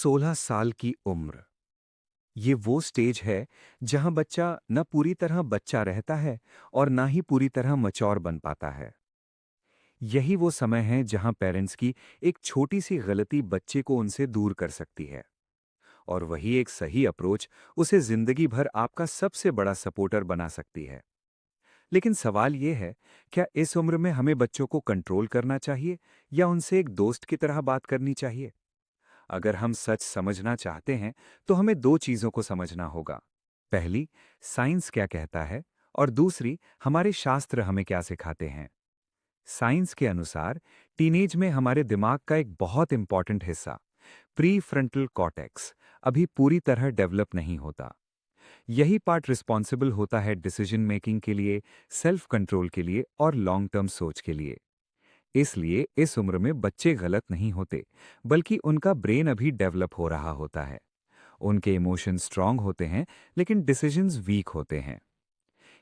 16 साल की उम्र ये वो स्टेज है जहां बच्चा न पूरी तरह बच्चा रहता है और ना ही पूरी तरह मैच्योर बन पाता है। यही वो समय है जहां पेरेंट्स की एक छोटी सी गलती बच्चे को उनसे दूर कर सकती है, और वही एक सही अप्रोच उसे जिंदगी भर आपका सबसे बड़ा सपोर्टर बना सकती है। लेकिन सवाल ये है, क्या इस उम्र में हमें बच्चों को कंट्रोल करना चाहिए या उनसे एक दोस्त की तरह बात करनी चाहिए? अगर हम सच समझना चाहते हैं तो हमें दो चीजों को समझना होगा। पहली, साइंस क्या कहता है, और दूसरी, हमारे शास्त्र हमें क्या सिखाते हैं। साइंस के अनुसार टीनेज में हमारे दिमाग का एक बहुत इंपॉर्टेंट हिस्सा, प्री फ्रंटल कॉर्टेक्स, अभी पूरी तरह डेवलप नहीं होता। यही पार्ट रिस्पॉन्सिबल होता है डिसीजन मेकिंग के लिए, सेल्फ कंट्रोल के लिए और लॉन्ग टर्म सोच के लिए। इसलिए इस उम्र में बच्चे गलत नहीं होते, बल्कि उनका ब्रेन अभी डेवलप हो रहा होता है। उनके इमोशंस स्ट्रांग होते हैं, लेकिन डिसीजंस वीक होते हैं।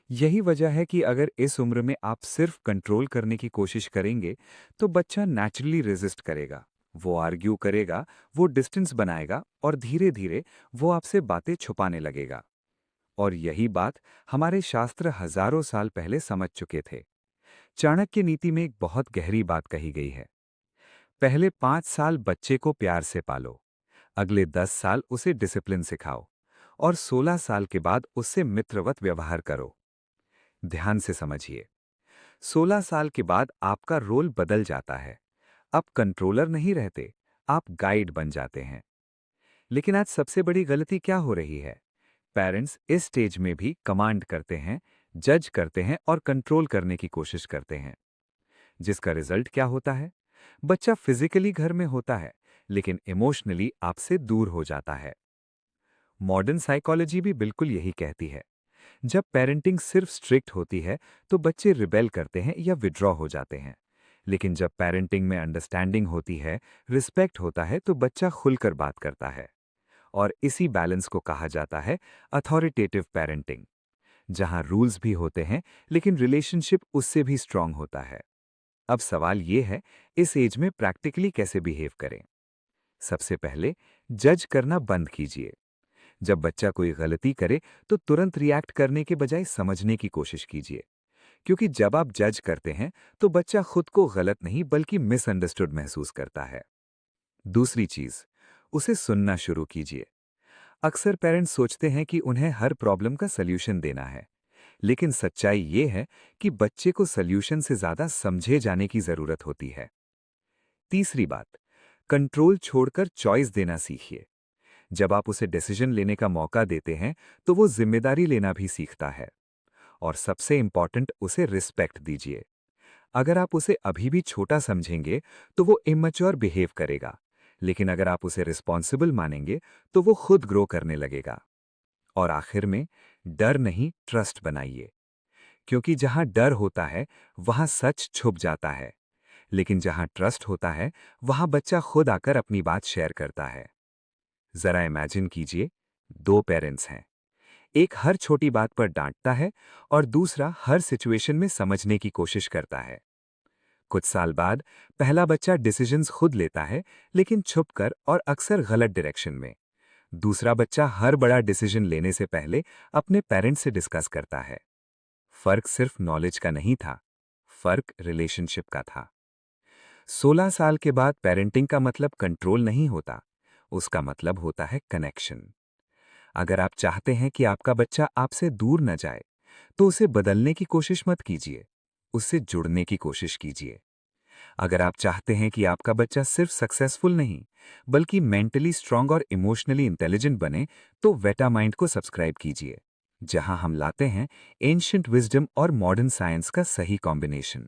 यही वजह है कि अगर इस उम्र में आप सिर्फ कंट्रोल करने की कोशिश करेंगे तो बच्चा नेचुरली रेजिस्ट करेगा। वो आर्ग्यू करेगा, वो डिस्टेंस बनाएगा और धीरे धीरे वो आपसे बातें छुपाने लगेगा। और यही बात हमारे शास्त्र हजारों साल पहले समझ चुके थे। चाणक्य नीति में एक बहुत गहरी बात कही गई है। पहले 5 साल बच्चे को प्यार से पालो, अगले 10 साल उसे डिसिप्लिन सिखाओ, और 16 साल के बाद उससे मित्रवत व्यवहार करो। ध्यान से समझिए, 16 साल के बाद आपका रोल बदल जाता है। आप कंट्रोलर नहीं रहते, आप गाइड बन जाते हैं। लेकिन आज सबसे बड़ी गलती क्या हो रही है? पेरेंट्स इस स्टेज में भी कमांड करते हैं, जज करते हैं और कंट्रोल करने की कोशिश करते हैं। जिसका रिजल्ट क्या होता है? बच्चा फिजिकली घर में होता है, लेकिन इमोशनली आपसे दूर हो जाता है। मॉडर्न साइकोलॉजी भी बिल्कुल यही कहती है। जब पेरेंटिंग सिर्फ स्ट्रिक्ट होती है तो बच्चे रिबेल करते हैं या विड्रॉ हो जाते हैं। लेकिन जब पेरेंटिंग में अंडरस्टैंडिंग होती है, रिस्पेक्ट होता है, तो बच्चा खुलकर बात करता है। और इसी बैलेंस को कहा जाता है अथॉरिटेटिव पेरेंटिंग, जहां रूल्स भी होते हैं लेकिन रिलेशनशिप उससे भी स्ट्रांग होता है। अब सवाल यह है, इस एज में प्रैक्टिकली कैसे बिहेव करें? सबसे पहले, जज करना बंद कीजिए। जब बच्चा कोई गलती करे तो तुरंत रिएक्ट करने के बजाय समझने की कोशिश कीजिए, क्योंकि जब आप जज करते हैं तो बच्चा खुद को गलत नहीं बल्कि मिसअंडरस्टूड महसूस करता है। दूसरी चीज, उसे सुनना शुरू कीजिए। अक्सर पेरेंट्स सोचते हैं कि उन्हें हर प्रॉब्लम का सल्यूशन देना है, लेकिन सच्चाई ये है कि बच्चे को सल्यूशन से ज्यादा समझे जाने की जरूरत होती है। तीसरी बात, कंट्रोल छोड़कर चॉइस देना सीखिए। जब आप उसे डिसीजन लेने का मौका देते हैं तो वो जिम्मेदारी लेना भी सीखता है। और सबसे इंपॉर्टेंट, उसे रिस्पेक्ट दीजिए। अगर आप उसे अभी भी छोटा समझेंगे तो वो इमैच्योर बिहेव करेगा, लेकिन अगर आप उसे रिस्पॉन्सिबल मानेंगे तो वो खुद ग्रो करने लगेगा। और आखिर में, डर नहीं, ट्रस्ट बनाइए। क्योंकि जहां डर होता है वहां सच छुप जाता है, लेकिन जहां ट्रस्ट होता है वहां बच्चा खुद आकर अपनी बात शेयर करता है। जरा इमेजिन कीजिए, दो पेरेंट्स हैं। एक हर छोटी बात पर डांटता है और दूसरा हर सिचुएशन में समझने की कोशिश करता है। कुछ साल बाद पहला बच्चा डिसीजंस खुद लेता है, लेकिन छुपकर और अक्सर गलत डायरेक्शन में। दूसरा बच्चा हर बड़ा डिसीजन लेने से पहले अपने पेरेंट्स से डिस्कस करता है। फर्क सिर्फ नॉलेज का नहीं था, फर्क रिलेशनशिप का था। 16 साल के बाद पेरेंटिंग का मतलब कंट्रोल नहीं होता, उसका मतलब होता है कनेक्शन। अगर आप चाहते हैं कि आपका बच्चा आपसे दूर न जाए, तो उसे बदलने की कोशिश मत कीजिए, उससे जुड़ने की कोशिश कीजिए। अगर आप चाहते हैं कि आपका बच्चा सिर्फ सक्सेसफुल नहीं, बल्कि मेंटली स्ट्रांग और इमोशनली इंटेलिजेंट बने, तो वेटा माइंड को सब्सक्राइब कीजिए, जहां हम लाते हैं एंशिएंट विजडम और मॉडर्न साइंस का सही कॉम्बिनेशन।